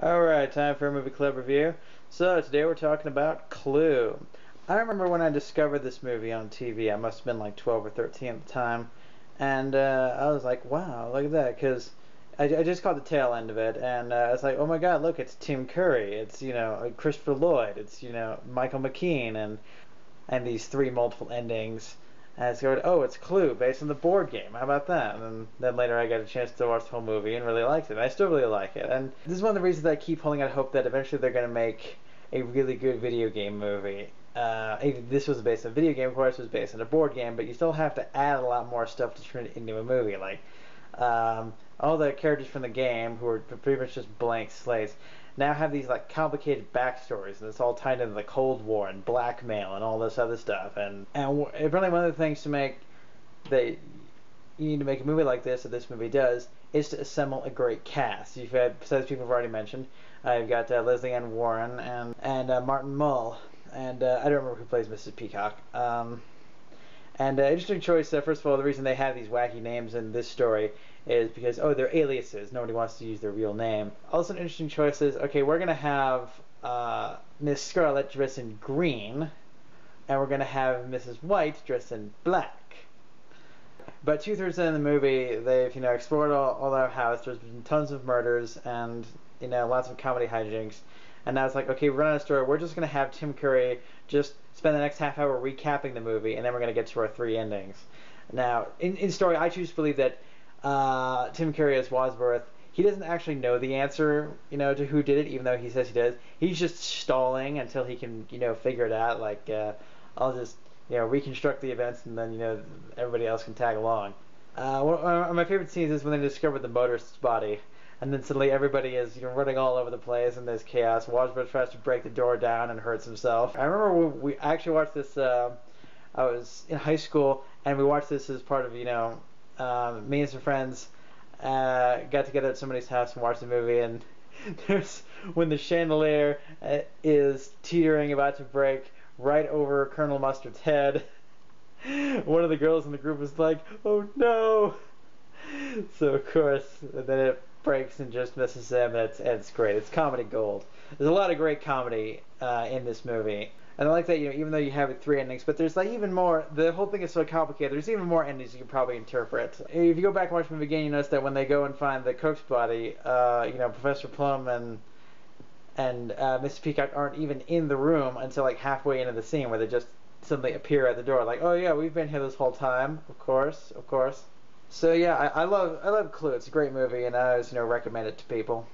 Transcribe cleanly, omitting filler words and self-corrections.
Alright, time for a movie club review. So, today we're talking about Clue. I remember when I discovered this movie on TV, I must have been like 12 or 13 at the time, and I was like, wow, look at that, because I just caught the tail end of it, and I was like, oh my god, look, it's Tim Curry, it's, Christopher Lloyd, it's, Michael McKean, and these three multiple endings. And I discovered, oh, it's Clue, based on the board game. How about that? And then later I got a chance to watch the whole movie and really liked it. And I still really like it. And this is one of the reasons that I keep holding out hope that eventually they're going to make a really good video game movie. This was based on a video game, of course, it was based on a board game, but you still have to add a lot more stuff to turn it into a movie. Like, all the characters from the game, who are pretty much just blank slates, now have these like complicated backstories, and it's all tied into the Cold War and blackmail and all this other stuff. And apparently one of the things to make that you need to make a movie like this, that this movie does, is to assemble a great cast. You've had, besides people I've already mentioned, you've got Leslie Ann Warren and Martin Mull, and I don't remember who plays Mrs. Peacock. And interesting choice. First of all, the reason they have these wacky names in this story is because, oh, they're aliases. Nobody wants to use their real name. Also, an interesting choice is, okay, we're going to have Miss Scarlet dressed in green, and we're going to have Mrs. White dressed in black. But two-thirds in the movie, they've, explored all our house. There's been tons of murders and, lots of comedy hijinks. And now it's like, okay, we're running a story. We're just going to have Tim Curry just spend the next half hour recapping the movie, and then we're going to get to our three endings. Now, in story, I choose to believe that Tim Curry as Wadsworth, he doesn't actually know the answer, to who did it, even though he says he does. He's just stalling until he can, figure it out. Like, I'll just, reconstruct the events, and then, everybody else can tag along. One of my favorite scenes is when they discover the motorist's body, and then suddenly everybody is running all over the place, and there's chaos. Wadsworth tries to break the door down and hurts himself. I remember when we actually watched this. I was in high school, and we watched this as part of me and some friends got together at somebody's house and watched the movie. And there's when the chandelier is teetering, about to break right over Colonel Mustard's head. One of the girls in the group was like, "Oh no!" So of course, then it breaks and just misses him. And it's great. It's comedy gold. There's a lot of great comedy in this movie, and I like that even though you have three endings, but there's like even more. The whole thing is so complicated. There's even more endings you can probably interpret. If you go back and watch from the beginning, you notice that when they go and find the cook's body, Professor Plum and Mr. Peacock aren't even in the room until like halfway into the scene, where they just suddenly appear at the door, like, "Oh yeah, we've been here this whole time." Of course. So yeah, I love Clue. It's a great movie, and I always recommend it to people.